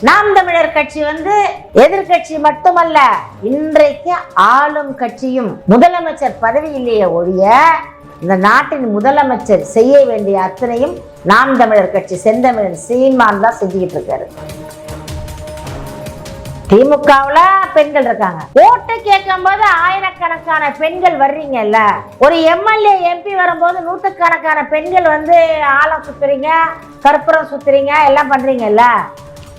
நாம் தமிழர் கட்சி எதிர்கட்சி மட்டுமல்ல, இன்றைக்கு ஆளும் கட்சியும். முதலமைச்சர் பதவியிலேயே ஒழிய இந்த நாட்டின் முதலமைச்சர் செய்ய வேண்டிய அத்தனையும் நாம் தமிழர் கட்சி செந்தமிழன் சீமான் தான் செஞ்சுக்கிட்டு இருக்காரு. திமுகவுல பெண்கள் இருக்காங்க. ஓட்டு கேட்கும் போது ஆயிரக்கணக்கான பெண்கள் வர்றீங்கல்ல. ஒரு எம்எல்ஏ எம்பி வரும்போது நூற்றுக்கணக்கான பெண்கள் ஆழம் சுத்துறீங்க, கற்பூரம் சுத்துறீங்க, எல்லாம் பண்றீங்கல்ல.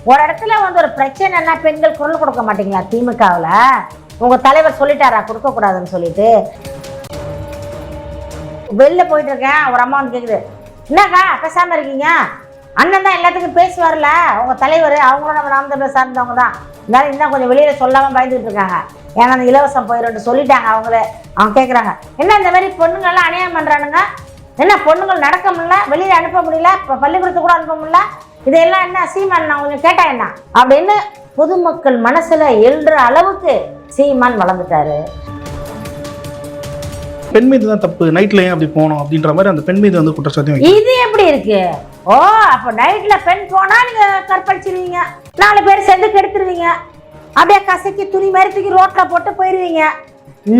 ஒரு இடத்துல ஒரு பிரச்சனைன்னா பெண்கள் குரல் கொடுக்க மாட்டீங்களா? திமுகவுல உங்க தலைவர் சொல்லிட்டாரா கொடுக்க கூடாதுன்னு சொல்லிட்டு? வெளில போயிட்டு இருக்கேன், ஒரு அம்மா கேக்குது, என்னக்கா பேசாம இருக்கீங்க? அண்ணன் தான் எல்லாத்துக்கும் பேசுவார்ல உங்க தலைவர், அவங்களும் நம்ம நாம் தமிழர் சார்ந்தவங்க தான். இருந்தாலும் இன்னும் கொஞ்சம் வெளியில சொல்லாம பயந்துட்டு இருக்காங்க. ஏன்னா அந்த இலவசம் போயிட்டு சொல்லிட்டாங்க அவங்களே. அவங்க கேட்குறாங்க, என்ன இந்த மாதிரி பொண்ணுங்கள்லாம் அநியாயம் பண்றானுங்க, என்ன பொண்ணுங்கள் நடக்க முடியல, வெளியில அனுப்ப முடியல, பள்ளிக்கூடத்துக்கு கூட அனுப்ப முடியல, இதெல்லாம் என்ன சீமான் நான் கொஞ்சம் கேட்டா என்ன அப்படின்னு பொதுமக்கள் மனசுல எழுற அளவுக்கு சீமான் வளர்ந்துட்டாரு. பெண் மீது தான் தப்பு, நைட்ல ஏன் அப்படி போனோம் அப்படின்ற மாதிரி அந்த பெண் மீது குற்றச்சாட்டு. இது எப்படி இருக்கு? ஓ, அப்ப நைட்ல பெண் போனா நீங்க கற்பழிச்சிருவீங்க, 4 பேர் சேர்ந்து கெடுத்துருவீங்க, அப்படியே கசக்கி துணி மாதிரி தூக்கி ரோட்ல போட்டு போயிருவீங்க,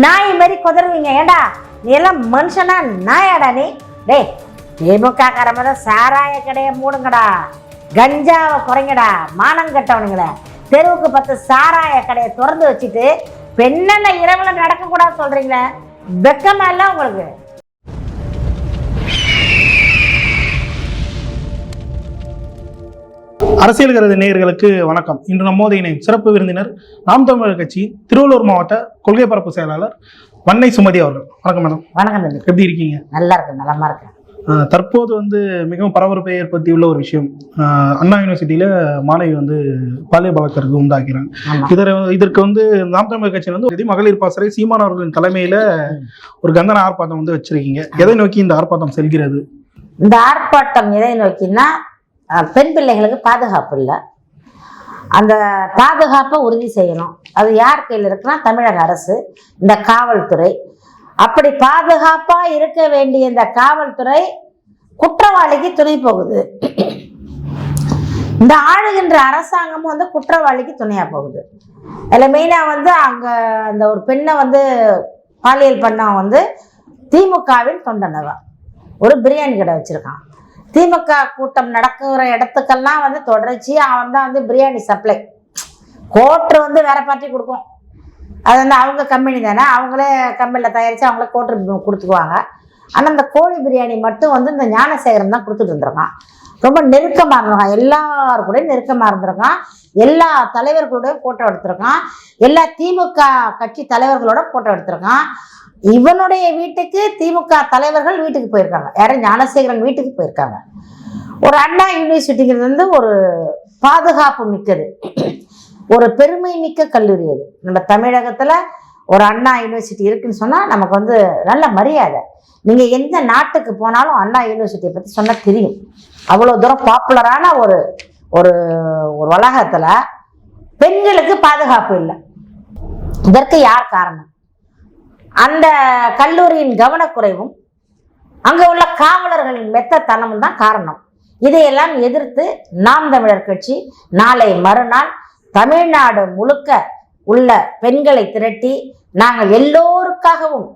நாய் மாதிரி குதறுவீங்க. ஏண்டா நீ எல்லாம் மனுஷனா நாயாடா நீ? டேய், திமுக காரமத சாராய கடையை மூடுங்கடா, கஞ்சாவை குறைங்கடா, மானம் கட்டவனுங்கள. தெருவுக்கு 10 சாராய கடையை திறந்து வச்சுட்டு பெண்ணென்ன இரவுல நடக்க கூடாது சொல்றீங்களே, வெக்கமா இல்ல உங்களுக்கு? அரசியல் கருதி நேயர்களுக்கு வணக்கம். இன்று நம்மோடு இணையும் சிறப்பு விருந்தினர் நாம் தமிழர் கட்சி திருவள்ளூர் மாவட்ட கொள்கை பரப்பு செயலாளர் வன்னை சுமதி அவர்கள். வணக்கம் மேடம். வணக்கம். எப்படி இருக்கீங்க? நல்லா இருக்கு, நலமா இருக்கேன். தற்போது மிகவும் பரபரப்பை ஏற்படுத்தியுள்ள ஒரு விஷயம், அண்ணா யூனிவர்சிட்டியில மாணவி பாலியல் பலாத்காரத்துக்கு உண்டாக்கிறாங்க. இதற்கு நாம் தமிழர் கட்சியில் மகளிர் பாசறை சீமான் அவர்களின் தலைமையில ஒரு கண்டன ஆர்ப்பாட்டம் வச்சிருக்கீங்க. எதை நோக்கி இந்த ஆர்ப்பாட்டம் செல்கிறது? இந்த ஆர்ப்பாட்டம் எதை நோக்கினா, பெண் பிள்ளைகளுக்கு பாதுகாப்பு இல்லை, அந்த பாதுகாப்பை உறுதி செய்யணும். அது யார் கையில் இருக்குன்னா தமிழக அரசு, இந்த காவல்துறை. அப்படி பாதுகாப்பா இருக்க வேண்டிய இந்த காவல்துறை குற்றவாளிக்கு துணை போகுது. இந்த ஆளுகின்ற அரசாங்கமும் குற்றவாளிக்கு துணையா போகுது. அதில் மெயினா அங்க அந்த ஒரு பெண்ணை பாலியல் பண்ண திமுகவின் தொண்டனவா ஒரு பிரியாணி கடை வச்சிருக்கான். திமுக கூட்டம் நடக்கிற இடத்துக்கெல்லாம் தொடர்ச்சியா அவன் தான் பிரியாணி சப்ளை. கோட்ரு வேற பார்ட்டி கொடுக்கும், அது அவங்க கம்பெனி தானே, அவங்களே கம்பெனியில் தயாரித்து அவங்களே கோட்ரு கொடுத்துக்குவாங்க. ஆனால் இந்த கோழி பிரியாணி மட்டும் இந்த ஞானசேகரன் தான் கொடுத்துட்டு இருந்திருக்கான். ரொம்ப நெருக்கமாக இருந்திருக்கான், எல்லாரு கூட நெருக்கமாக இருந்திருக்கான், எல்லா தலைவர்களோடய ஃபோட்டோ எடுத்திருக்கான், எல்லா திமுக கட்சி தலைவர்களோட ஃபோட்டோ எடுத்திருக்கான். இவனுடைய வீட்டுக்கு திமுக தலைவர்கள் வீட்டுக்கு போயிருக்காங்க, யாரும் ஞானசேகரன் வீட்டுக்கு போயிருக்காங்க. ஒரு அண்ணா யூனிவர்சிட்டிங்கிறது ஒரு பாதுகாப்பு மிக்கது, ஒரு பெருமை மிக்க கல்லூரி. அது நம்ம தமிழகத்துல ஒரு அண்ணா யூனிவர்சிட்டி இருக்குன்னு சொன்னா நமக்கு நல்ல மரியாதை. நீங்க எந்த நாட்டுக்கு போனாலும் அண்ணா யூனிவர்சிட்டியை பத்தி சொன்னா தெரியும். அவ்வளவு தூரம் பாப்புலரான ஒரு ஒரு ஒரு வளாகத்துல பெண்களுக்கு பாதுகாப்பு இல்லை. இதற்கு யார் காரணம்? அந்த கல்லூரியின் கவனக்குறைவும் அங்க உள்ள காவலர்களின் மெத்தத்தனமும் தான் காரணம். இதையெல்லாம் எதிர்த்து நாம் தமிழர் கட்சி நாளை மறுநாள் தமிழ்நாடு முழுக்க உள்ள பெண்களை திரட்டி நாங்கள் எல்லோருக்காகவும்,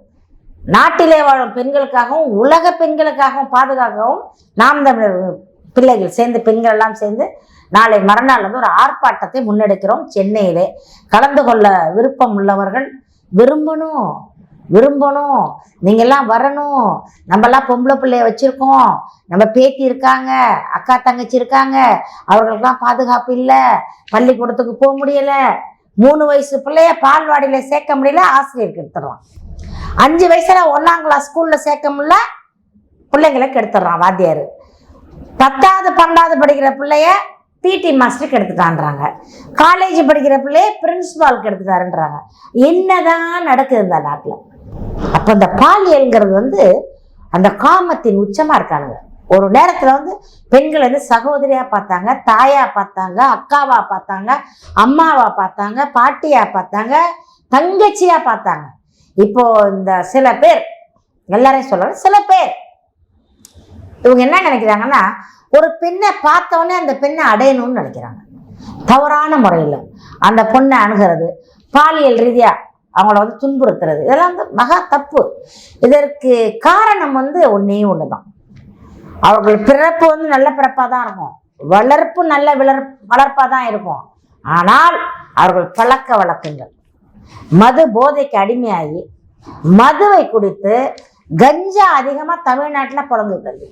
நாட்டிலே வாழும் பெண்களுக்காகவும், உலக பெண்களுக்காகவும் பாதுகாக்கவும் நாம் தமிழர் பிள்ளைகள் சேர்ந்து, பெண்கள் எல்லாம் சேர்ந்து நாளை மறுநாள் ஒரு ஆர்ப்பாட்டத்தை முன்னெடுக்கிறோம். சென்னையிலே கலந்து கொள்ள விருப்பம் உள்ளவர்கள் விரும்பணும், நீங்கெல்லாம் வரணும். நம்மெல்லாம் பொம்பளை பிள்ளைய வச்சிருக்கோம், நம்ம பேத்தி இருக்காங்க, அக்கா தங்கச்சி இருக்காங்க, அவர்களுக்கெல்லாம் பாதுகாப்பு இல்லை, பள்ளிக்கூடத்துக்கு போக முடியல, 3 வயசு பிள்ளைய பால்வாடியில சேர்க்க முடியல, ஆசிரியருக்கு எடுத்துடுறான். 5 வயசுல 1ஆம் கிளாஸ் ஸ்கூல்ல சேர்க்க முடியல, பிள்ளைங்களுக்கு எடுத்துடுறான் வாத்தியாரு. 10வது 12வது படிக்கிற பிள்ளைய பிடி மாஸ்டருக்கு எடுத்துட்டான்றாங்க, காலேஜ் படிக்கிற பிள்ளைய பிரின்சிபாலுக்கு எடுத்துட்டாருன்றாங்க. என்னதான் நடக்குது இந்த நாட்டில்? அப்ப இந்த பாலியல்ங்கிறது அந்த காமத்தின் உச்சமா இருக்கானுங்க. ஒரு நேரத்துல பெண்கள் சகோதரியா பார்த்தாங்க, தாயா பார்த்தாங்க, அக்காவா பார்த்தாங்க, அம்மாவா பார்த்தாங்க, பாட்டியா பார்த்தாங்க, தங்கச்சியா பார்த்தாங்க. இப்போ இந்த சில பேர், எல்லாரையும் சொல்றாங்க, சில பேர் இவங்க என்ன நினைக்கிறாங்கன்னா, ஒரு பெண்ணை பார்த்தவொடனே அந்த பெண்ணை அடையணும்னு நினைக்கிறாங்க. தவறான முறையில் அந்த பொண்ணை அணுகிறது, பாலியல் ரீதியாக அவங்கள வந்து துன்புறுத்துறது, இதெல்லாம் வந்து மகா தப்பு. இதற்கு காரணம் வந்து ஒன்றே ஒன்று தான். அவர்கள் பிறப்பு வந்து நல்ல பிறப்பாக தான் இருக்கும், வளர்ப்பு நல்ல வளர்ப்பாக தான் இருக்கும். ஆனால் அவர்கள் பழக்க வழக்கங்கள், மது போதைக்கு அடிமையாகி மதுவை குடித்து கஞ்சா அதிகமாக தமிழ்நாட்டில் புழங்குது.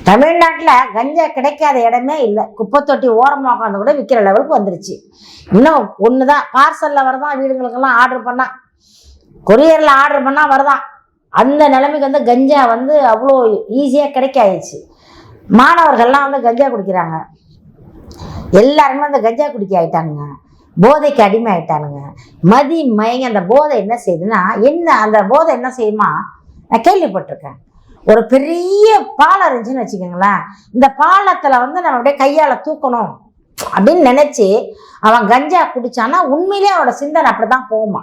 தமிழ்நாட்டில் கஞ்சா கிடைக்காத இடமே இல்லை. குப்பை தொட்டி ஓரமாக உட்காந்து கூட விற்கிற லெவலுக்கு வந்துருச்சு. இன்னும் ஒன்று தான், பார்சலில் வருதான், வீடுகளுக்கெல்லாம் ஆர்டர் பண்ணால், கொரியரில் ஆர்டர் பண்ணால் வருதான். அந்த நிலைமைக்கு வந்து கஞ்சா வந்து அவ்வளோ ஈஸியாக கிடைக்க ஆயிடுச்சு. மாணவர்கள்லாம் வந்து கஞ்சா குடிக்கிறாங்க, எல்லாருமே அந்த கஞ்சா குடிக்க ஆயிட்டானுங்க, போதைக்கு அடிமை ஆயிட்டானுங்க. மதி மயங்க அந்த போதை என்ன செய்யுதுன்னா, அந்த போதை என்ன செய்யுமா, நான் கேள்விப்பட்டிருக்கேன். ஒரு பெரிய பாலம் இருந்துச்சுன்னு வச்சுக்கோங்களேன், இந்த பாலத்தில் வந்து நம்ம அப்படியே கையால் தூக்கணும் அப்படின்னு நினச்சி அவன் கஞ்சா குடிச்சான்னா உண்மையிலேயே அவனோட சிந்தனை அப்படி தான் போகுமா.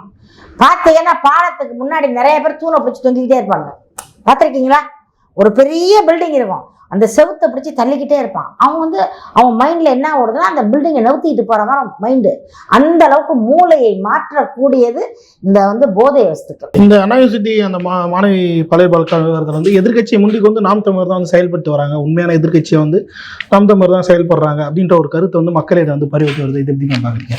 பார்த்தீங்கன்னா பாலத்துக்கு முன்னாடி நிறைய பேர் தூணை பிடிச்சி தொங்கிக்கிட்டே இருப்பாங்க, பார்த்துருக்கீங்களா? ஒரு பெரிய பில்டிங் இருக்கும், அந்த செவுத்தை பிடிச்சி தள்ளிக்கிட்டே இருப்பான். அவன் மைண்டில் என்ன ஓடுதுன்னா அந்த பில்டிங்கை நவுத்திக்கிட்டு போகிற மாதிரி மைண்டு. அந்த அளவுக்கு மூளையை மாற்றக்கூடியது இந்த வந்து போதை வஸ்துக்கள். இந்த அண்ணா யூனிவர்சிட்டி அந்த மாணவி பாலியல் பலாத்கார விவகாரத்தில் வந்து எதிர்கட்சியை முந்திக்கு வந்து நாம் தமிழர் தான் வந்து செயல்பட்டு வராங்க, உண்மையான எதிர்கட்சியை வந்து நாம் தமிழர் தான் செயல்படுறாங்க அப்படின்ற ஒரு கருத்து வந்து மக்களிடம் வந்து பரிவர்த்தி வருது. இது எப்படி பார்க்குறீங்க?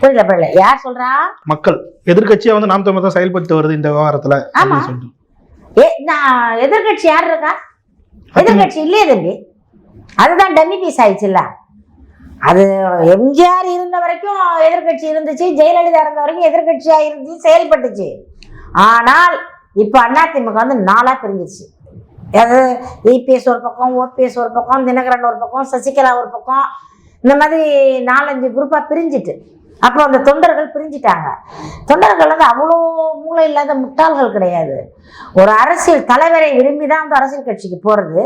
புரியல, யார் சொல்றா? மக்கள் எதிர்கட்சியா வந்து நாம் தமிழர் தான் செயல்பட்டு வருது இந்த விவகாரத்துல. ஆமா, எதிர்கட்சி யார் இருக்கா? எதிர்கட்சி இல்லையே தம்பி, அதுதான் டம்மி பீஸ் ஆயிடுச்சுல்ல. அது எம்ஜிஆர் இருந்த வரைக்கும் எதிர்கட்சி இருந்துச்சு, ஜெயலலிதா இருந்த வரைக்கும் எதிர்கட்சியா இருந்துச்சு, செயல்பட்டுச்சு. ஆனால் இப்ப அதிமுக வந்து 4ஆ பிரிஞ்சிச்சு. அது இபிஎஸ் ஒரு பக்கம், ஓபிஎஸ் ஒரு பக்கம், தினகரன் ஒரு பக்கம், சசிகலா ஒரு பக்கம், இந்த மாதிரி 4-5 குரூப்பா பிரிஞ்சிட்டு அப்புறம் அந்த தொண்டர்கள் பிரிஞ்சிட்டாங்க. தொண்டர்கள் வந்து அவ்வளோ மூளை இல்லாத முட்டாள்கள் கிடையாது. ஒரு அரசியல் தலைவரை விரும்பி தான் வந்து அரசியல் கட்சிக்கு போகிறது.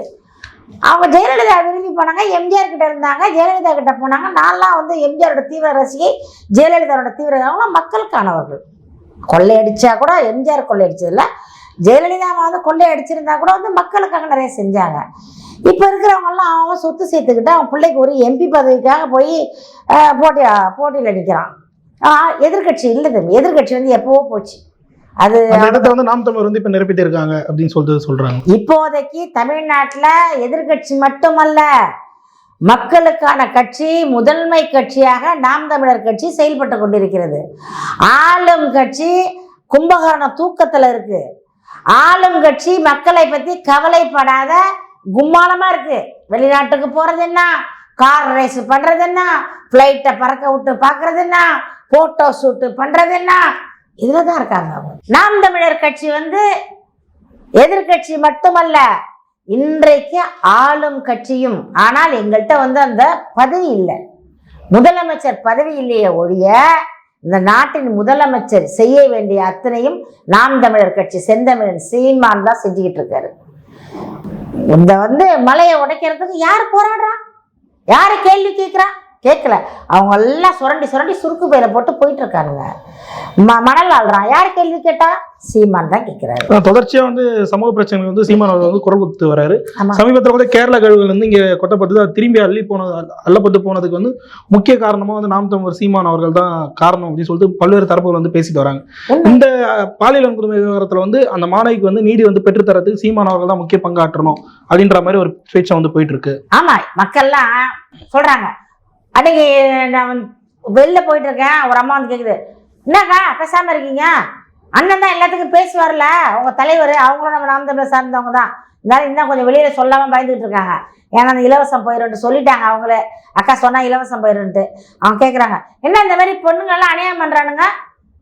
அவங்க ஜெயலலிதா விரும்பி போனாங்க, எம்ஜிஆர் கிட்ட இருந்தாங்க, ஜெயலலிதா கிட்ட போனாங்க. நான்லாம் வந்து எம்ஜிஆரோட தீவிர ரசிகை, ஜெயலலிதாவோட தீவிர, அவங்களாம் மக்களுக்கானவர்கள். கொள்ளையடிச்சா கூட எம்ஜிஆர் கொள்ளையடிச்சதில்ல, ஜெயலலிதா வந்து கொள்ளையடிச்சிருந்தா கூட வந்து மக்களுக்காக நிறைய செஞ்சாங்க. இப்போ இருக்கிறவங்கெல்லாம் அவன் சொத்து சேர்த்துக்கிட்டு அவன் பிள்ளைக்கு ஒரு எம்பி பதவிக்காக போய் போட்டியில் நிற்கிறான். எதிர்கட்சி இல்லை தம்பி, எதிர்கட்சி வந்து எப்போவோ போச்சு. அது வந்து நாம் தமிழர் வந்து இப்போ நிரப்பிட்டு இருக்காங்க அப்படின்னு சொல்றாங்க. இப்போதைக்கு தமிழ்நாட்டில் எதிர்கட்சி மட்டுமல்ல, மக்களுக்கான கட்சி, முதன்மை கட்சியாக நாம் தமிழர் கட்சி செயல்பட்டு கொண்டிருக்கிறது. ஆளும் கட்சி கும்பகரண தூக்கத்தில் இருக்கு. ஆளும் கட்சி மக்களை பற்றி கவலைப்படாத கும்மாளமா இருக்கு. வெளிநாட்டுக்கு போறது என்ன, கார் ரேஸ் பண்றது என்ன, பிளைட்டை பறக்க விட்டு பாக்குறது என்ன, போட்டோ ஷூட் பண்றது என்ன, இதுலதான் இருக்காங்க. நாம் தமிழர் கட்சி வந்து எதிர்கட்சி மட்டுமல்ல, இன்றைக்கு ஆளும் கட்சியும். ஆனால் எங்கள்கிட்ட வந்து அந்த பதவி இல்லை, முதலமைச்சர் பதவி இல்லையே ஒழிய இந்த நாட்டின் முதலமைச்சர் செய்ய வேண்டிய அத்தனையும் நாம் தமிழர் கட்சி செந்தமிழன் சீமான் தான் செஞ்சுக்கிட்டு இருக்காரு. இந்த வந்து மலையை உடைக்கிறதுக்கு யார் போராடுறா, யாரு கேள்வி கேட்கிறா? கேட்கல. அவங்க எல்லாம் சுரண்டி சுருக்கு பையில போட்டு போயிட்டு இருக்கானுங்க. மணல் ஆள்றான், யார் கேள்வி கேட்டா? சீமான் தான் கேட்கிறாரு. தொடர்ச்சியா வந்து சமூக பிரச்சனை வந்து சீமான் அவர்கள் வந்து குரல் கொடுத்து வராரு. சமீபத்தில் கூட கேரளா கழிவுகள் வந்து இங்க கொட்டப்பட்டு திரும்பி அள்ளப்பட்டு போனதுக்கு வந்து முக்கிய காரணமா வந்து நாம் தமிழர் சீமான் அவர்கள் தான் காரணம் அப்படின்னு சொல்லிட்டு பல்வேறு தரப்புகள் வந்து பேசிட்டு வராங்க. இந்த பாலியல் வன்கொடுமை விவகாரத்துல வந்து அந்த மாணவிக்கு வந்து நீதி வந்து பெற்றுத்தரதுக்கு சீமான் அவர்கள் தான் முக்கிய பங்காற்றணும் அப்படின்ற மாதிரி ஒரு பேச்சை வந்து போயிட்டு இருக்கு. ஆமா, மக்கள்லாம் சொல்றாங்க. அன்னைக்கு நான் வெளில போயிட்டு இருக்கேன், ஒரு அம்மா வந்து கேக்குது, என்னக்கா பேசாம இருக்கீங்க, அண்ணன் தான் எல்லாத்துக்கும் பேசுவார்ல, அவங்க தலைவர், அவங்களும் நம்ம நாம் தமிழர் சார்ந்தவங்க தான், இருந்தாலும் இன்னும் கொஞ்சம் வெளியில சொல்லாம பயந்துட்டு இருக்காங்க. ஏன்னா அந்த இலவசம் போயிடும்ட்டு சொல்லிட்டாங்க அவங்களே. அக்கா சொன்னா இலவசம் போயிடும்ட்டு. அவங்க கேட்குறாங்க, என்ன இந்த மாதிரி பொண்ணுங்கள்லாம் அநியாயம் பண்றானுங்க,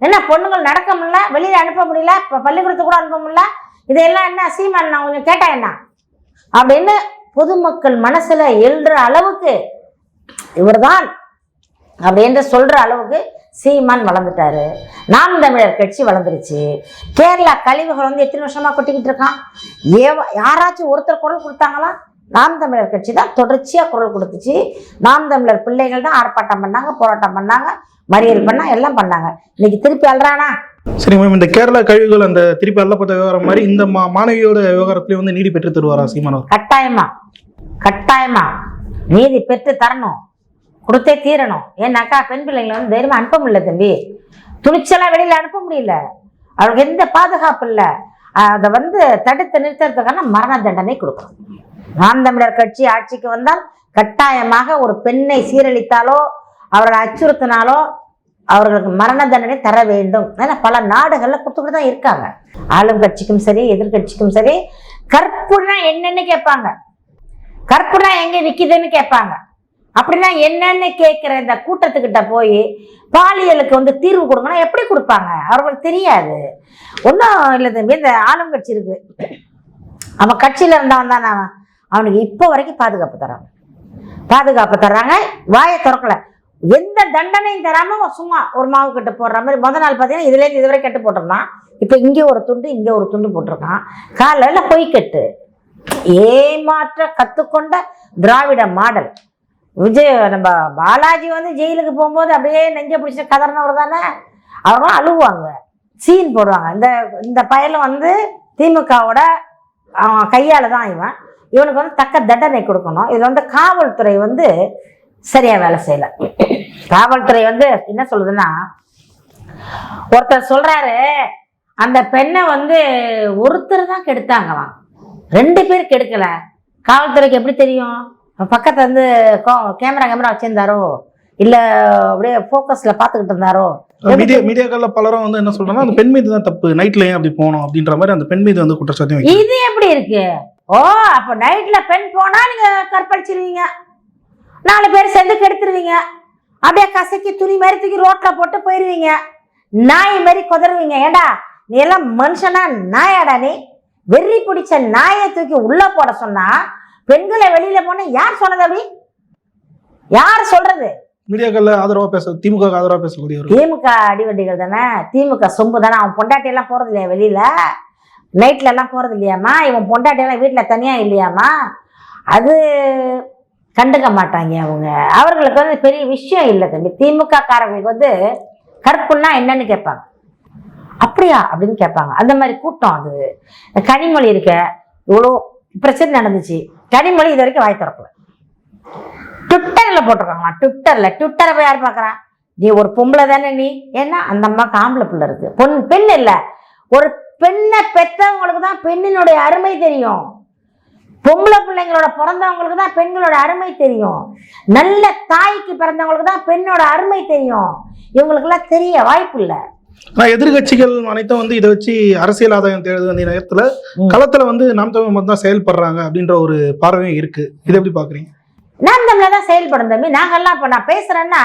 என்ன பொண்ணுங்கள் நடக்க முடியல, வெளியில அனுப்ப முடியல, இப்போ பள்ளிக்கூடத்து கூட அனுப்ப முடியல, இதெல்லாம் என்ன சீமான் நான் கொஞ்சம் கேட்டா என்ன அப்படின்னு பொதுமக்கள் மனசுல எழுற அளவுக்கு இவர்தான் அப்படின்னு சொல்ற அளவுக்கு சீமான் வளர்ந்துட்டாரு. நாம் தமிழர் கட்சி வளர்ந்துருச்சு. கேரளா கழிவுகள் வந்து எத்தனை வருஷமா கொட்டிக்கிட்டு இருக்கான். யாராச்சும் ஒருத்தர் குரல் கொடுத்தாங்களா? நாம் தமிழர் கட்சி தான் தொடர்ச்சியா குரல் கொடுத்துச்சு. நாம் தமிழர் பிள்ளைகள் தான் ஆர்ப்பாட்டம் பண்ணாங்க, போராட்டம் பண்ணாங்க, மறியல் பண்ணாங்க, எல்லாம் பண்ணாங்க. இன்னைக்கு திருப்பி அல்றானா? சரி மேம், இந்த கேரளா கழிவுகள் அந்த திருப்பி அள்ளப்பட்ட விவகாரம் மாதிரி இந்த மாணவியோட விவகாரத்திலேயே வந்து நீதி பெற்று தருவாரா சீமான்? கட்டாயமா நீதி பெற்று தரணும். கொடுத்தே தீரணும். ஏன்னாக்கா பெண் பிள்ளைங்களை வந்து தைரியமா அனுப்ப முடியல தம்பி, துணிச்சலா வெளியில அனுப்ப முடியல, அவளுக்கு எந்த பாதுகாப்பு இல்லை. அதை வந்து தடுத்து நிறுத்துறதுக்கான மரண தண்டனை கொடுக்கணும். நாம் தமிழர் கட்சி ஆட்சிக்கு வந்தால் கட்டாயமாக ஒரு பெண்ணை சீரழித்தாலோ அவர்களை அச்சுறுத்தினாலோ அவர்களுக்கு மரண தண்டனை தர வேண்டும். ஏன்னா பல நாடுகள்ல கொடுத்துக்கிட்டு தான் இருக்காங்க. ஆளும் கட்சிக்கும் சரி எதிர்கட்சிக்கும் சரி கற்புனா என்னன்னு கேட்பாங்க, கற்புனா எங்க விக்குதுன்னு கேட்பாங்க. அப்படின்னா என்னன்னு கேட்கிற இந்த கூட்டத்துக்கிட்ட போய் பாலியலுக்கு வந்து தீர்வு கொடுக்கணும் எப்படி கொடுப்பாங்க? அவர்களுக்கு தெரியாது. ஒன்றும் இல்லை தம்பி, இந்த ஆளும் கட்சி இருக்கு, அவன் கட்சியில இருந்தவன் தானே, அவனுக்கு இப்போ வரைக்கும் பாதுகாப்பு தர்றாங்க. வாயை திறக்கல, எந்த தண்டனையும் தராம சும்மா ஒரு மாவு கட்டு போடுற மாதிரி. முதல் நாள் பார்த்தீங்கன்னா இதுலேருந்து இதுவரை கட்டு போட்டிருந்தான், இப்போ இங்கே ஒரு துண்டு இங்கே ஒரு துண்டு போட்டிருக்கான். காலையில் பொய்க்கட்டு, ஏமாற்ற கற்றுக்கொண்ட திராவிட மாடல். விஜய் நம்ம பாலாஜி வந்து ஜெயிலுக்கு போகும்போது அப்படியே நெஞ்ச பிடிச்ச கதறினவர் தானே, அவங்களும் அழுவாங்க, சீன் போடுவாங்க. இந்த பயலும் வந்து திமுகவோட அவன் கையால் தான் இவனுக்கு வந்து தக்க தண்டனை கொடுக்கணும். இது வந்து காவல்துறை வந்து சரியா வேலை செய்யல. காவல்துறை வந்து என்ன சொல்லுதுன்னா, ஒருத்தர் சொல்றாரு அந்த பெண்ணை வந்து ஒருத்தர் தான் கெடுத்தாங்களாம், 2 பேர் கெடுக்கல. காவல்துறைக்கு எப்படி தெரியும்? பக்கத்துல வந்து கேமரா வச்சிருந்தாரோ இல்ல அப்படியே போக்கஸ்ல பாத்துக்கிட்டு இருந்தாரோ? மீடியாக்கள்ல பலரும் வந்து என்ன சொல்றாங்கன்னா அந்த பெண் மீது தான் தப்பு, நைட்ல ஏன் அப்படி போனோம் அப்படின்ற மாதிரி அந்த பெண் மீது வந்து குற்றச்சாட்டு. இது எப்படி இருக்கு? ஓ, அப்ப நைட்ல பெண் போனா நீங்க கற்பழிச்சிருவீங்க, 4 பேர் சேர்ந்து கெடுத்துருவீங்க, அப்படியே கசக்கி துணி மாதிரி தூக்கி ரோட்ல போட்டு போயிருவீங்க, நாய் மாதிரி குதறுவீங்க. ஏண்டா நீ எல்லாம் மனுஷனா நாயாடா? நீ வெறி பிடிச்ச நாயை தூக்கி உள்ள போட சொன்னா பெண்களை வெளியில போன யார் சொன்னது? அப்படி யார் சொல்றது? மீடியாக்கள்ல ஆதரவா பேச, திமுக ஆதரவா பேசக்கூடிய திமுக அடிவண்டிகள் தானே, திமுக சொம்பு தானே. அவன் பொண்டாட்டி எல்லாம் போறது இல்லையா வெளியில, நைட்ல எல்லாம் போறது இல்லையாமா? இவன் பொண்டாட்டி எல்லாம் வீட்டுல தனியா இல்லையாமா? அது கண்டுக்க மாட்டாங்க அவங்க. அவர்களுக்கு வந்து பெரிய விஷயம் இல்லை தம்பி. திமுக காரங்களுக்கு வந்து கற்புன்னா என்னன்னு கேட்பாங்க, அப்படியா அப்படின்னு கேட்பாங்க. அந்த மாதிரி கூட்டம் அது. கனிமொழி இருக்க இவ்வளோ பிரச்சனை நடந்துச்சு, கனிமொழி இது வரைக்கும் வாய் திறக்கல. ட்விட்டர்ல போட்டிருக்காங்களா? ட்விட்டரை போய் யார் பார்க்கறான்? நீ ஒரு பொம்பளை தானே நீ, ஏன்னா அந்த அம்மாக்கு ஆம்பளை பிள்ளை இருக்கு, பெண் இல்லை. ஒரு பெண்ணை பெற்றவங்களுக்கு தான் பெண்ணினுடைய அருமை தெரியும், பொம்பளை பிள்ளைங்களோட பிறந்தவங்களுக்கு தான் பெண்களோட அருமை தெரியும், நல்ல தாய்க்கு பிறந்தவங்களுக்கு தான் பெண்ணோட அருமை தெரியும். இவங்களுக்கெல்லாம் தெரிய வாய்ப்பு இல்லை. எதிர்கட்சிகள் அனைத்தும் வந்து இதை வச்சு அரசியல் ஆதாயம் தேடுது. அந்த நேரத்துல களத்துல வந்து நாம் தமிழ் மட்டும் தான் செயல்படுறாங்க அப்படின்ற ஒரு பார்வையும் இருக்கு. இதை எப்படி பாக்குறீங்க? நாம் தமிழ் தான் செயல்படும் தம்பி. நாங்கெல்லாம் இப்ப நான் பேசுறேன்னா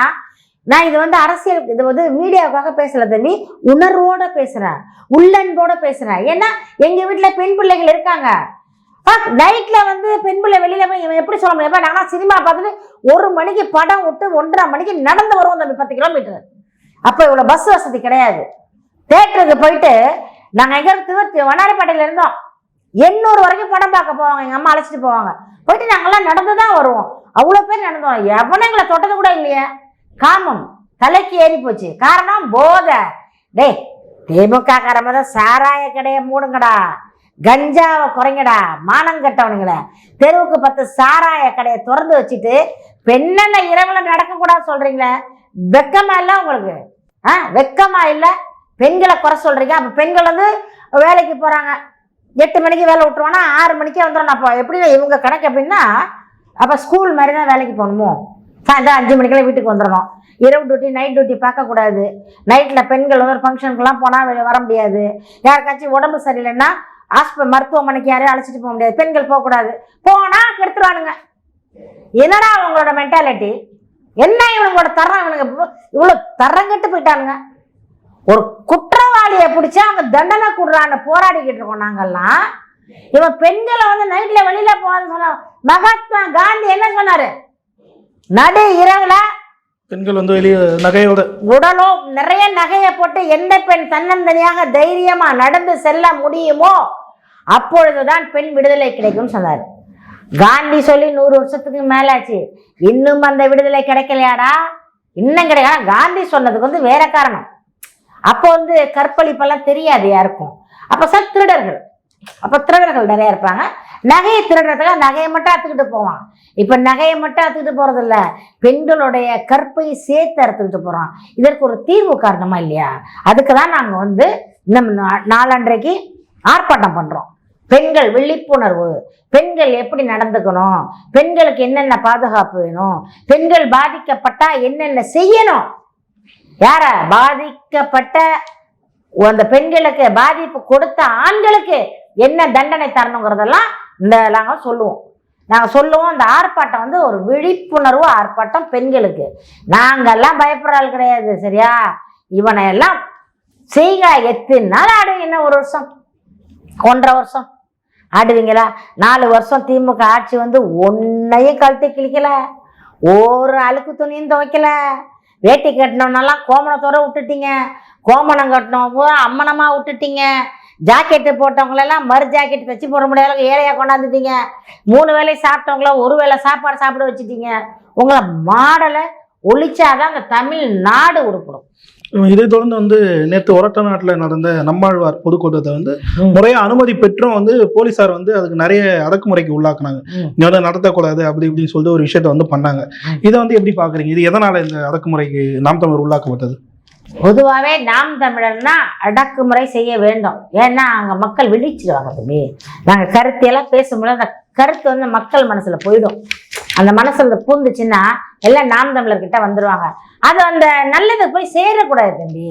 நான் இது வந்து அரசியல், இது வந்து மீடியாவுக்காக பேசல தம்பி, உணர்வோட பேசுறேன், உள்ளன்போட பேசுறேன். ஏன்னா எங்க வீட்டுல பெண் பிள்ளைகள் இருக்காங்க. நைட்ல வந்து பெண் பிள்ளை வெளியில போய் இவன் எப்படி சொல்ல முடியும்? நானா சினிமா பார்த்துட்டு 1 மணிக்கு படம் விட்டு 1:30 மணிக்கு நடந்து வருவோம் தம்பி, 10 கிலோமீட்டர். அப்ப இவ்வளவு பஸ் வசதி கிடையாது. தேட்டருக்கு போயிட்டு நாங்க எங்க வண்ணாரப்பேட்டையில இருந்தோம், 800 வரைக்கும் படம் பார்க்க போவாங்க, எங்க அம்மா அழைச்சிட்டு போவாங்க. போயிட்டு நாங்கெல்லாம் நடந்துதான் வருவோம். அவ்வளவு பேர் நடந்தோம், எவனைங்களை தொட்டது கூட இல்லையே. காமம் தலைக்கு ஏறி போச்சு. காரணம் போதை. டேய், திமுக காரம சாராய கடையை மூடுங்கடா, கஞ்சாவை குறைங்கடா, மானம் கட்டவனுங்களே. தெருவுக்கு 10 சாராய கடையை திறந்து வச்சுட்டு பெண்ணென்ன இரவுல நடக்க கூடாது சொல்றீங்களே, வெக்கமா இல்ல உங்களுக்கு? வெக்கமா இல்ல? பெண்களை குறை சொல்றீங்க. அப்ப பெண்கள் வந்து வேலைக்கு போறாங்க, 8 மணிக்கு வேலை விட்டுருவானா 6 மணிக்கே வந்துடும். அப்போ எப்படின்னா இவங்க கணக்கு எப்படின்னா, அப்ப ஸ்கூல் மாதிரி தான் வேலைக்கு போகணுமோ? சாயந்தரம் 5 மணிக்கெல்லாம் வீட்டுக்கு வந்துடணும். இரவு டியூட்டி நைட் டியூட்டி பார்க்கக்கூடாது. நைட்டில் பெண்கள் வந்து ஒரு ஃபங்க்ஷனுக்குலாம் போனால் வர முடியாது. யாருக்காச்சும் உடம்பு சரியில்லைன்னா மருத்துவமனைக்கு யாரையும் அழைச்சிட்டு போக முடியாது. பெண்கள் போகக்கூடாது, போனால் கெடுத்துருவானுங்க. என்னடா அவங்களோட மென்டாலிட்டி என்ன? இவங்களோட தரம், இவனுங்க இவ்வளோ தரங்கட்டு போயிட்டானுங்க. ஒரு குற்றவாளியை பிடிச்சா அவங்க தண்டனை கொடுறான்னு போராடிக்கிட்டு இருக்கோம் நாங்கெல்லாம். இவன் பெண்களை வந்து நைட்ல வெளியில போவான்னு சொன்ன மகாத்மா காந்தி என்ன சொன்னாரு? நடு இரவுல பெண்கள் வந்து வெளியே நகையோட உடலோ நிறைய நகையை போட்டு எந்த பெண் தன்னந்தனியாக தைரியமா நடந்து செல்ல முடியுமோ அப்பொழுதுதான் பெண் விடுதலை கிடைக்கும் சொன்னாரு. காந்தி சொல்லி 100 வருஷத்துக்கு மேலாச்சு, இன்னும் அந்த விடுதலை கிடைக்கலையாடா? இன்னும் கிடையாது. காந்தி சொன்னதுக்கு வந்து வேற காரணம். அப்போ வந்து கற்பழிப்பெல்லாம் தெரியாது யாருக்கும். அப்ப சார் திருடர்கள் அப்போ திருடர்கள் நிறைய இருப்பாங்க. நகையை திருடுறதுக்காக நகையை மட்டும் அறுத்துக்கிட்டு போவான். இப்போ நகையை மட்டும் அறுத்துக்கிட்டு போறதில்ல, பெண்களுடைய கற்பை சேர்த்து அறுத்துக்கிட்டு போறான். இதற்கு ஒரு தீர்வு காரணமா இல்லையா? அதுக்கு தான் நாங்கள் வந்து நம்ம நாளன்றைக்கு ஆர்ப்பாட்டம் பண்றோம். பெண்கள் விழிப்புணர்வு, பெண்கள் எப்படி நடந்துக்கணும், பெண்களுக்கு என்னென்ன பாதுகாப்பு வேணும், பெண்கள் பாதிக்கப்பட்டா என்னென்ன செய்யணும், யார பாதிக்கப்பட்ட அந்த பெண்களுக்கு பாதிப்பு கொடுத்த ஆண்களுக்கு என்ன தண்டனை தரணுங்கிறதெல்லாம் நாங்கள் சொல்லுவோம். அந்த ஆர்ப்பாட்டம் வந்து ஒரு விழிப்புணர்வு ஆர்ப்பாட்டம் பெண்களுக்கு. நாங்கெல்லாம் பயப்படுறாள் கிடையாது, சரியா? இவனை எல்லாம் செய்க. எத்தனை நாள் ஆடுவீங்க? என்ன 1 வருஷம் 1.5 வருஷம் ஆடுவீங்களா? 4 வருஷம் திமுக ஆட்சி வந்து ஒன்னையும் கழுத்து கிழிக்கல, ஒரு அழுக்கு துணியும் துவைக்கல. வேட்டி கட்டினோம்னாலாம் கோமணத்தோட விட்டுட்டீங்க, கோமணம் கட்டினவங்க அம்மனமா விட்டுட்டீங்க. ஜாக்கெட்டு போட்டவங்களெல்லாம் மறு ஜாக்கெட் தைச்சு போட முடியாத அளவுக்கு ஏழையா கொண்டாந்துட்டீங்க. 3 வேளை சாப்பிட்டவங்கள 1 வேளை சாப்பாடு சாப்பிட வச்சுட்டீங்க. உங்களை மாடலை ஒழிச்சாதான் அந்த தமிழ்நாடு உருப்படும். இதை தொடர்ந்து வந்து நேற்று ஒரட்டநாட்டில் நடந்த நம்மாழ்வார் பொதுக்கூட்டத்தை வந்து முறையா அனுமதி பெற்றும் வந்து போலீசார் வந்து அதுக்கு நிறைய அடக்குமுறைக்கு உள்ளாக்குனாங்க. இங்க வந்து நடத்தக்கூடாது அப்படி இப்படின்னு சொல்லிட்டு ஒரு விஷயத்த வந்து பண்ணாங்க. இதை வந்து எப்படி பாக்குறீங்க? இது எதனால இந்த அடக்குமுறைக்கு நாம் தமிழர் உள்ளாக்கப்பட்டது? பொதுவாகவே நாம் தமிழர்னா அடக்குமுறை செய்ய வேண்டும். ஏன்னா அங்க மக்கள் விழிச்சிடுவாங்க. தம்பி, நாங்கள் கருத்தையெல்லாம் பேசும்போது அந்த கருத்து வந்து மக்கள் மனசுல போயிடும். அந்த மனசுல பூந்துச்சுன்னா எல்லாம் நாம் தமிழர்கிட்ட வந்துருவாங்க. அது அந்த நல்லது போய் சேரக்கூடாது தம்பி.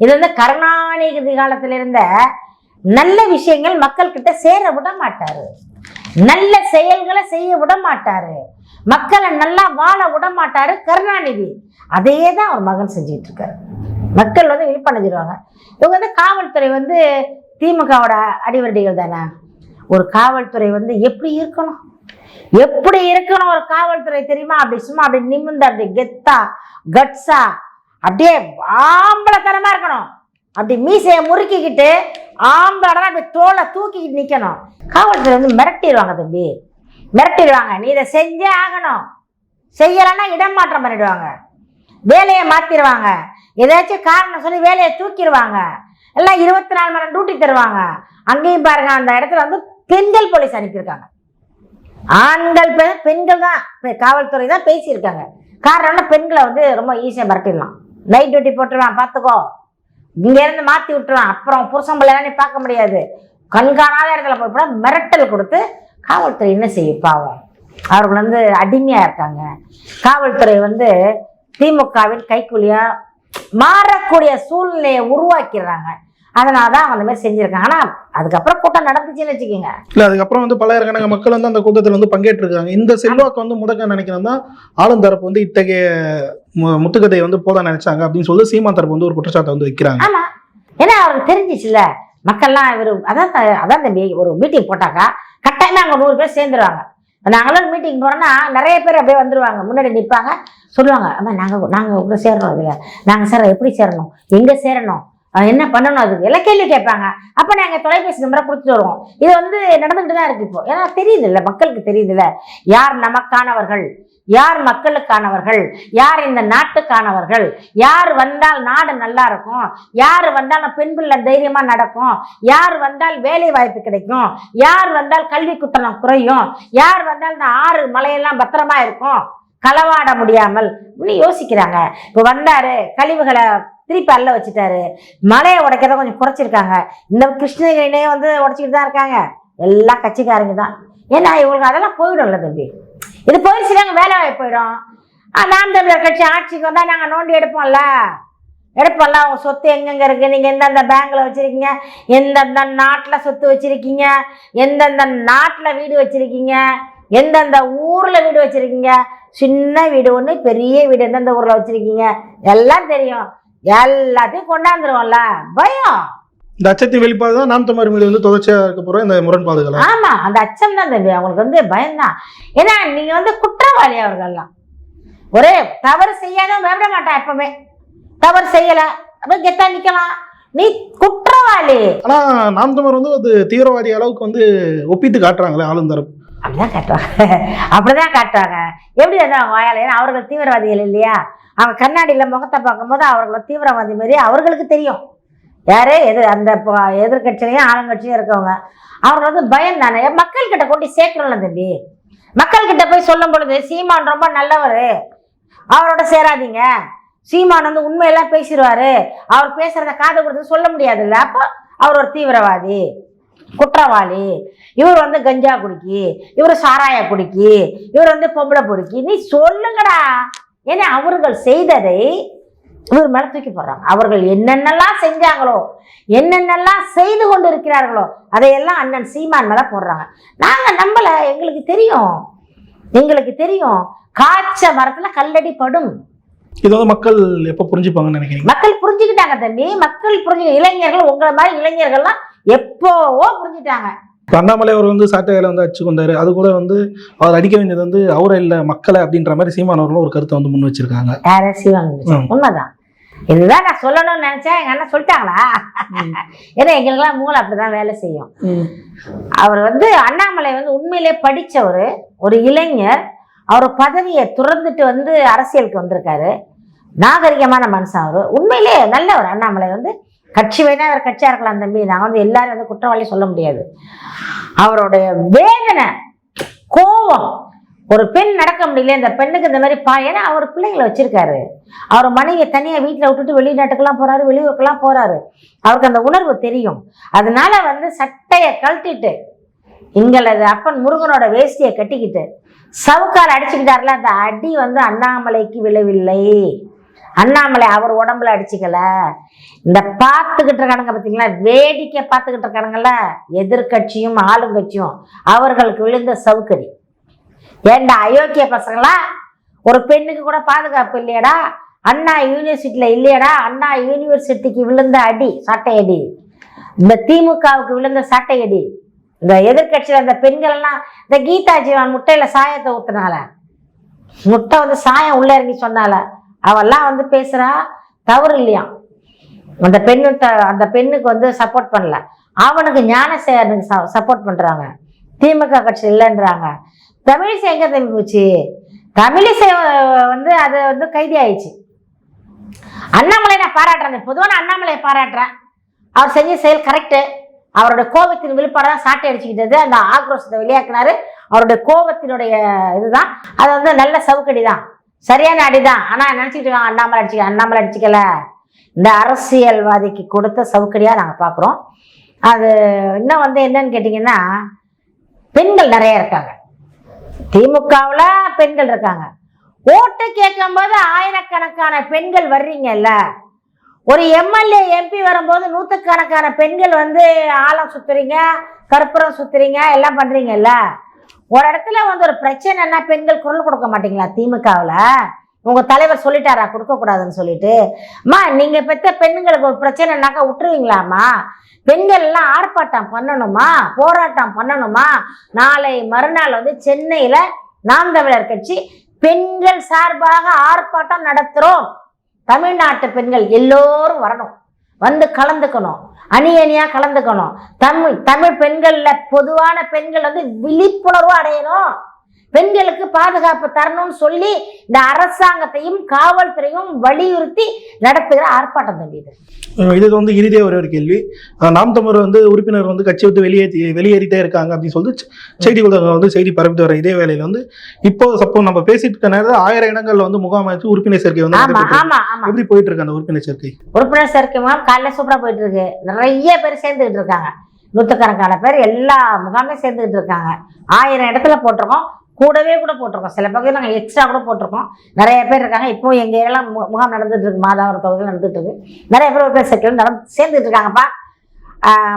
இது வந்து கருணாநிதி காலத்துல இருந்த நல்ல விஷயங்கள் மக்கள் கிட்ட சேர விட மாட்டாரு, நல்ல செயல்களை செய்ய விட மாட்டாரு, மக்களை நல்லா வாழ விட மாட்டாரு கருணாநிதி. அதையே தான் அவர் மகன் செஞ்சுட்டு இருக்காரு. மக்கள் வந்து விழிப்படைஞ்சிருவாங்க. இவங்க வந்து காவல்துறை வந்து திமுகவோட அடிவருடிகள் தானே. ஒரு காவல்துறை வந்து எப்படி இருக்கணும் ஒரு காவல்துறை தெரியுமா? அப்படி சும்மா அப்படி நிமிர்ந்து அப்படி கெத்தா கட்ஸா அப்படியே ஆம்பளத்தனமா இருக்கணும். அப்படி மீசையை முறுக்கிக்கிட்டு ஆம்பளை அப்படி தோலை தூக்கிக்கிட்டு நிக்கணும். காவல்துறை வந்து மிரட்டிடுவாங்க தம்பி, மிரட்டிடுவாங்க. நீ இதை செஞ்சே ஆகணும், செய்யலைன்னா இடமாற்றம் பண்ணிடுவாங்க, வேலையை மாத்திடுவாங்க, ஏதாச்சும் காரணம் சொல்லி வேலையை தூக்கிடுவாங்க, எல்லாம் 24 மணி நேரம் டியூட்டி தருவாங்க. அங்கேயும் பாருங்க, அந்த இடத்துல வந்து பெண்கள் போலீஸ் அனுப்பியிருக்காங்க. ஆண்கள் பெண்கள் தான் காவல்துறை தான் பேசியிருக்காங்க. காரணம்னா பெண்களை வந்து ரொம்ப ஈஸியாக மிரட்டிடலாம். நைட் டியூட்டி போட்டுருவான், பார்த்துக்கோ, இங்க இருந்து மாற்றி விட்டுருவான், அப்புறம் புருஷன் பிள்ளைலாம் நீ பார்க்க முடியாது, கண்காணாத இடத்துல போய் மிரட்டல் கொடுத்து காவல்துறை என்ன செய்யும்? பாவம், அவர்கள் வந்து அடிமையா இருக்காங்க. காவல்துறை வந்து திமுகவின் கைக்கூலியா மாறக்கூடிய சூழ்நிலையை உருவாக்கிடுறாங்க. அதனாலதான் அவங்க அந்த மாதிரி செஞ்சிருக்காங்க. ஆனா அதுக்கப்புறம் கூட்டம் நடந்துச்சுன்னு வச்சுக்கோங்க. இல்ல, அதுக்கப்புறம் வந்து பல்லாயிரக்கணக்கான மக்கள் வந்து அந்த கூட்டத்தில் வந்து பங்கேற்றிருக்காங்க. இந்த செல்வாக்கு வந்து முடக்க நினைக்கிறதா ஆளும் தரப்பு வந்து இத்தகைய முத்துக்கதையை வந்து போட நினைச்சாங்க அப்படின்னு சொல்லி சீமான் தரப்பு வந்து ஒரு குற்றச்சாட்டை வந்து வைக்கிறாங்க. ஆமா, ஏன்னா அவருக்கு தெரிஞ்சிச்சுல மக்கள்லாம் இவர் அதான் தம்பி, ஒரு மீட்டிங் போட்டாக்கா கட்டாயமா அங்க 100 பேர் சேர்ந்துருவாங்க. நாங்களும் மீட்டிங் போறோம்னா நிறைய பேர் அப்படியே வந்துருவாங்க, முன்னாடி நிற்பாங்க, சொல்லுவாங்க, அம்மா நாங்க உங்க சேரணும், இதுல நாங்க சேர எப்படி சேரணும், எங்க சேரணும், என்ன பண்ணணும், அதுக்கு எல்லாம் கேள்வி கேட்பாங்க. அப்ப நாங்க தொலைபேசி நம்பரை கொடுத்துட்டு வருவோம். இது வந்து நடந்துகிட்டு தான் இருக்கு இப்போ. ஏன்னா தெரியுது இல்ல, மக்களுக்கு தெரியுது இல்ல, யார் நமக்கானவர்கள், யார் மக்களுக்கானவர்கள், யார் இந்த நாட்டுக்கானவர்கள், யார் வந்தால் நாடு நல்லா இருக்கும், யார் வந்தால் பெண் பிள்ளை தைரியமா நடக்கும், யார் வந்தால் வேலை வாய்ப்பு கிடைக்கும், யார் வந்தால் கல்வி குற்றம் குறையும், யார் வந்தால் இந்த ஆறு மலையெல்லாம் பத்திரமா இருக்கும், களவாட முடியாமல் யோசிக்கிறாங்க. இப்போ வந்தாரு, கழிவுகளை திருப்பி அள்ள வச்சுட்டாரு, மலையை உடைக்கிறத கொஞ்சம் குறைச்சிருக்காங்க. இந்த கிருஷ்ணகிரியிலே வந்து உடைச்சிக்கிட்டு தான் இருக்காங்க, எல்லா கட்சிக்காரங்க தான். ஏன்னா இவங்களுக்கு அதெல்லாம் போயிடும்ல தம்பி, இது போயிடுச்சுனாங்க வேலை வாய்ப்பு போயிடும். நாம் தமிழர் கட்சி ஆட்சிக்கு வந்தா நாங்க நோண்டி எடுப்போம்ல, அவங்க சொத்து எங்கெங்க இருக்கு, நீங்க எந்தெந்த பேங்க்ல வச்சிருக்கீங்க, எந்தெந்த நாட்டுல சொத்து வச்சிருக்கீங்க, எந்தெந்த நாட்டுல வீடு வச்சிருக்கீங்க, எந்தெந்த ஊர்ல வீடு வச்சிருக்கீங்க, சின்ன வீடு ஒண்ணு பெரிய வீடு எந்தெந்த ஊர்ல வச்சிருக்கீங்க எல்லாம் தெரியும். எல்லாத்தையும் கொண்டாந்துருவோம்ல. பயம், இந்த அச்சத்தின் வெளிப்பாடு தான் நாம் தமிழர் மீது வந்து தொடர்ச்சியா இருக்க போற இந்த முரண்பாடுகள். ஆமா, அந்த அச்சம் தான் தம்பி, அவங்களுக்கு வந்து பயம்தான். ஏன்னா நீங்க வந்து குற்றவாளி, அவர்கள்லாம் ஒரே தவறு செய்யாத பயப்பட மாட்டான், எப்பவுமே தவறு செய்யல அப்ப கெத்தா நிக்கலாம், நீ குற்றவாளி. ஆனா நாம் தமிழர் வந்து அது தீவிரவாதி அளவுக்கு வந்து ஒப்பிட்டு காட்டுறாங்களே ஆளும் தரப்பு. அப்படிதான் காட்டுவாங்க. எப்படி அவங்க வாயால, ஏன்னா அவர்கள் தீவிரவாதிகள் இல்லையா, அவங்க கண்ணாடியில முகத்தை பார்க்கும்போது அவர்களோட தீவிரவாதி மாதிரி அவர்களுக்கு தெரியும். யாரு அந்த எதிர்கட்சியிலையும் ஆளுங்கட்சியும் இருக்கவங்க அவர்கள் வந்து பயம் தானே. மக்கள் கிட்ட கொண்டு சேர்க்கணும்ல தம்பி. மக்கள் கிட்ட போய் சொல்லும் பொழுது சீமான் ரொம்ப நல்லவர், அவரோட சேராதீங்க, சீமான் வந்து உண்மையெல்லாம் பேசிடுவாரு, அவர் பேசுறத காது கொடுத்து சொல்ல முடியாதுல்ல. அப்போ அவர் ஒரு தீவிரவாதி, குற்றவாளி, இவர் வந்து கஞ்சா குடிக்கி, இவர் சாராய குடிக்கி, இவர் வந்து பொம்பளை பொறுக்கி, நீ சொல்லுங்கடா. ஏன்னா அவர்கள் செய்ததை இவர் மேல தூக்கி போடுறாங்க. அவர்கள் என்னென்னலாம் செஞ்சாங்களோ, என்னென்னலாம் செய்து கொண்டு இருக்கிறார்களோ அதையெல்லாம் அண்ணன் சீமான் மேல போடுறாங்க. நாங்க நம்பல, எங்களுக்கு தெரியும், எங்களுக்கு தெரியும். காய்ச்ச மரத்துல கல்லடி படும். இது வந்து மக்கள் எப்ப புரிஞ்சுப்பாங்கன்னு நினைக்கிறீங்க? மக்கள் புரிஞ்சுக்கிட்டாங்க தம்பி, மக்கள் புரிஞ்சு, இளைஞர்கள் உங்களை மாதிரி இளைஞர்கள்லாம் எப்போவோ புரிஞ்சுட்டாங்க. அண்ணாமலை அவர் வந்து சாட்டையில வந்து அடிச்சு கொண்டாரு, அது கூட வந்து அவர் அடிக்க வேண்டியது வந்து அவரை இல்ல மக்களை அப்படின்ற மாதிரி சீமான் அவர்களும் ஒரு கருத்தை வந்து முன் வச்சிருக்காங்க. யார சீமான்? உண்மைதான். இதுதான் நான் சொல்லணும்னு நினைச்சேன், எங்க அண்ணன் சொல்லிட்டாங்களா? ஏன்னா எங்களுக்கெல்லாம் மூளை அப்படிதான் வேலை செய்யும். அவர் வந்து அண்ணாமலை வந்து உண்மையிலே படிச்சவர், ஒரு இளைஞர். அவர் பதவியை துறந்துட்டு வந்து அரசியலுக்கு வந்திருக்காரு. நாகரிகமான மனுஷன் அவர், உண்மையிலே நல்லவர். அண்ணாமலை வந்து கட்சி வேணா அவர் கட்சியா இருக்கலாம் தம்பி, நாங்கள் வந்து எல்லாரும் வந்து குற்றவாளி சொல்ல முடியாது. அவருடைய வேதனை, கோபம், ஒரு பெண் நடக்க முடியல, இந்த பெண்ணுக்கு இந்த மாதிரி ஏன்னா அவர் பிள்ளைங்களை வச்சிருக்காரு. அவர் மனைவியை தனியாக வீட்டில் விட்டுட்டு வெளிநாட்டுக்கெல்லாம் போறாரு, வெளியூருக்கெல்லாம் போறாரு. அவருக்கு அந்த உணர்வு தெரியும். அதனால வந்து சட்டையை கழட்டிட்டு எங்களது அப்பன் முருகனோட வேஷ்டியை கட்டிக்கிட்டு சவுக்கால் அடிச்சுக்கிட்டாருல, அந்த அடி வந்து அண்ணாமலைக்கு விழவில்லை. அண்ணாமலை அவர் உடம்புல அடிச்சுக்கல. இந்த பார்த்துக்கிட்டு இருக்கானுங்க பார்த்தீங்களா, வேடிக்கை பார்த்துக்கிட்டு இருக்கானுங்கள, எதிர்கட்சியும் ஆளுங்கட்சியும், அவர்களுக்கு விழுந்த சவுக்கடி. ஏண்டா அயோக்கிய பசங்களா, ஒரு பெண்ணுக்கு கூட பாதுகாப்பு இல்லையடா, அண்ணா யூனிவர்சிட்டியில இல்லையடா, அண்ணா யூனிவர்சிட்டிக்கு விழுந்த அடி சாட்டை அடி, இந்த திமுகவுக்கு விழுந்த சாட்டை அடி, இந்த எதிர்கட்சியில அந்த பெண்கள் எல்லாம், இந்த கீதா ஜீவன் முட்டையில சாயத்தை ஊத்துனால, முட்டை வந்து சாயம் உள்ள இறங்கி சொன்னால, அவெல்லாம் வந்து பேசுறா, தவறு இல்லையா? அந்த பெண்ணுக்கு வந்து சப்போர்ட் பண்ணல, அவனுக்கு ஞானசேகரனுக்கு சப்போர்ட் பண்றாங்க. திமுக கட்சி இல்லைன்றாங்க. தமிழிசை எங்க தம்பி போச்சு? தமிழிசை வந்து அது வந்து கைதி ஆயிடுச்சு. அண்ணாமலை நான் பாராட்டுறேன், பொதுவான அண்ணாமலையை பாராட்டுறேன். அவர் செஞ்ச செயல் கரெக்டு. அவருடைய கோபத்தின் வெளிப்பாடு தான் சாட்டை அடிச்சுக்கிட்டது, அந்த ஆக்ரோஷத்தை வெளியாக்குனாரு. அவருடைய கோபத்தினுடைய இதுதான் அது வந்து நல்ல சவுக்கடி தான், சரியான அடிதான். ஆனா நினைச்சுக்கிட்டு இருக்காங்க அண்ணாமலை அடிச்சுக்க, அண்ணாமலை அடிச்சுக்கல, இந்த அரசியல்வாதிக்கு கொடுத்த சவுக்கடியா நாங்க பாக்குறோம். அது இன்னும் வந்து என்னன்னு கேட்டீங்கன்னா, பெண்கள் நிறைய இருக்காங்க திமுகவுல, பெண்கள் இருக்காங்க. ஓட்டு கேட்கும் போது ஆயிரக்கணக்கான பெண்கள் வர்றீங்கல்ல, ஒரு எம்எல்ஏ எம்பி வரும்போது நூற்றுக்கணக்கான பெண்கள் வந்து ஆழம் சுத்துறீங்க, கற்பூரம் சுத்துறீங்க, எல்லாம் பண்றீங்கல்ல. ஒரு இடத்துல வந்து ஒரு பிரச்சனைன்னா பெண்கள் குரல் கொடுக்க மாட்டீங்களா? திமுகவுல உங்க தலைவர் சொல்லிட்டாரா கொடுக்க கூடாதுன்னு சொல்லிட்டு? அம்மா, நீங்க பெற்ற பெண்களுக்கு ஒரு பிரச்சனைனாக்கா விட்டுருவீங்களாம்மா? பெண்கள் எல்லாம் ஆர்ப்பாட்டம் பண்ணணுமா, போராட்டம் பண்ணணுமா? நாளை மறுநாள் வந்து சென்னையில நாம் தமிழர் கட்சி பெண்கள் சார்பாக ஆர்ப்பாட்டம் நடத்துறோம். தமிழ்நாட்டு பெண்கள் எல்லோரும் வரணும், வந்து கலந்துக்கணும், அணி அணியா கலந்துக்கணும். தமிழ் பெண்கள்ல பொதுவான பெண்கள் வந்து விழிப்புணர்வு அடையணும், பெண்களுக்கு பாதுகாப்பு தரணும்னு சொல்லி இந்த அரசாங்கத்தையும் காவல்துறையும் வலியுறுத்தி நடத்துகிற ஆர்ப்பாட்டம் தம்பி. இது வந்து இறுதியே ஒரு கேள்வி. நாம் தமிழர் வந்து உறுப்பினர் வந்து கட்சி விட்டு வெளியேறிட்டே இருக்காங்க அப்படின்னு சொல்லிட்டு செய்தி ஊடகம் வந்து செய்தி பரப்பிட்டு வர இதே வேலையில வந்து இப்போ சப்போஸ் நம்ம பேசிட்டு இருக்க நேரத்தில் 1000 இடங்கள்ல வந்து முகாம் அமைச்சு உறுப்பினர் சேர்க்கை வந்து எப்படி போயிட்டு இருக்கு? அந்த உறுப்பினர் சேர்க்கை முகாம் காலைல சூப்பரா போயிட்டு இருக்கு. நிறைய பேர் சேர்ந்துகிட்டு இருக்காங்க, நூற்றுக்கணக்கான பேர் எல்லா முகாமே சேர்ந்துகிட்டு இருக்காங்க. 1000 இடத்துல போட்டிருக்கோம், கூடவே கூட போட்டிருக்கோம், சில பகுதியில் நாங்கள் எக்ஸ்ட்ரா கூட போட்டிருக்கோம். நிறைய பேர் இருக்காங்க. இப்போ எங்கள் ஏரியாலாம் முகாம் நடந்துட்டு இருக்கு, மாதாவரம் தொகுதியில் நடந்துட்டு இருக்கு. நிறைய பேர் ஒரு பேர் சேர்ந்துட்டு இருக்காங்கப்பா.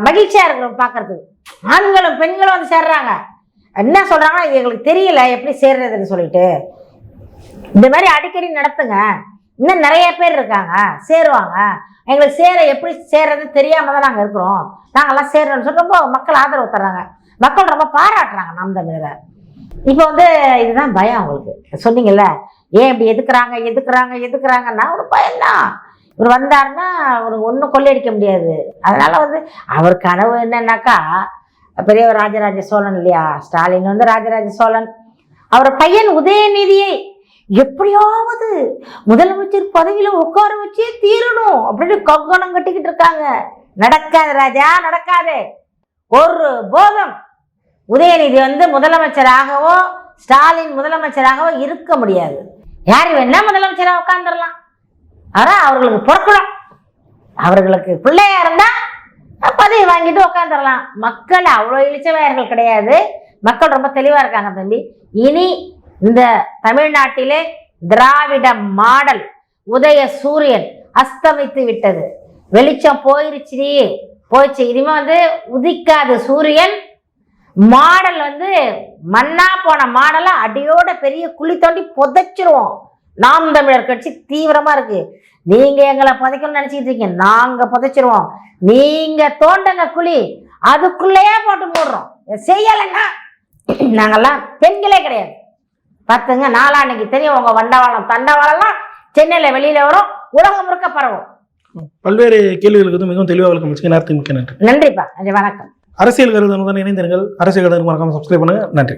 மகிழ்ச்சியா இருக்கிறோம் பார்க்கறதுக்கு. ஆண்களும் பெண்களும் வந்து சேர்றாங்க. என்ன சொல்றாங்கன்னா, இது எங்களுக்கு தெரியல எப்படி சேர்றதுன்னு சொல்லிட்டு, இந்த மாதிரி அடிக்கடி நடத்துங்க, இன்னும் நிறைய பேர் இருக்காங்க சேருவாங்க, எங்களுக்கு எப்படி சேர்றதுன்னு தெரியாம தான் நாங்கள் இருக்கிறோம், நாங்கெல்லாம் சேர்றோம்னு சொல்லி ரொம்ப மக்கள் ஆதரவு தர்றாங்க. மக்கள் ரொம்ப பாராட்டுறாங்க நாம் தமிழரை. இப்போ வந்து இதுதான் பயம் அவங்களுக்கு. சொன்னீங்கல்ல, ஏன் இப்படி எதுக்குறாங்கன்னா ஒரு பயம்தான். இவர் வந்தாருன்னா ஒரு ஒன்றும் கொள்ளையடிக்க முடியாது. அதனால வந்து அவர் கனவு என்னன்னாக்கா, பெரியவர் ராஜராஜ சோழன் இல்லையா, ஸ்டாலின் வந்து ராஜராஜ சோழன், அவர் பையன் உதயநிதியை எப்படியாவது முதலமைச்சர் பதவியில உட்கார வச்சே தீரணும் அப்படின்னு கங்கணம் கட்டிக்கிட்டு இருக்காங்க. நடக்காது ராஜா, நடக்காது. ஒரு போதும் உதயநிதி வந்து முதலமைச்சராகவோ ஸ்டாலின் முதலமைச்சராகவோ இருக்க முடியாது. யார் வேணா முதலமைச்சராக உட்காந்துடலாம். ஆனால் அவர்களுக்கு பொறுக்கணும். அவர்களுக்கு பிள்ளையா இருந்தா பதவி வாங்கிட்டு உட்காந்துடலாம். மக்கள் அவ்வளோ இழிச்சவாயர்கள் கிடையாது. மக்கள் ரொம்ப தெளிவா இருக்காங்க தம்பி. இனி இந்த தமிழ்நாட்டிலே திராவிட மாடல் உதய சூரியன் அஸ்தமித்து விட்டது. வெளிச்சம் போயிடுச்சு. இனிமே வந்து உதிக்காது சூரியன். மாடல் வந்து மண்ணா போன மாடலை அடியோட பெரிய குழி தோண்டி புதைச்சிருவோம். நாம் தமிழர் கட்சி தீவிரமா இருக்கு. நீங்க எங்களை புதைக்கணும்னு நினைச்சிட்டு இருக்கீங்க, நாங்க புதைச்சிருவோம். நீங்க தோண்டுங்க குழி, அதுக்குள்ளேயே போட்டு மூடுறோம். செய்யலைன்னா நாங்கெல்லாம் பெண்களே கிடையாது பார்த்துங்க. நாளான்னைக்கு தெரியும் உங்க வண்டவாளம் தண்டவாளம்லாம் சென்னையில வெளியில வரும், உலகம் முழுக்க பரவும். பல்வேறு கேள்விகளுக்கு வந்து மிகவும் தெளிவாக விளக்கம் நேரத்துக்கு மிக்க நன்றி. நன்றிப்பா, வணக்கம். அரசியல் கருத்துடன் இணைந்திருங்கள். அரசியல் கருத்து மறக்காம சப்ஸ்கிரைப் பண்ணுங்க. நன்றி.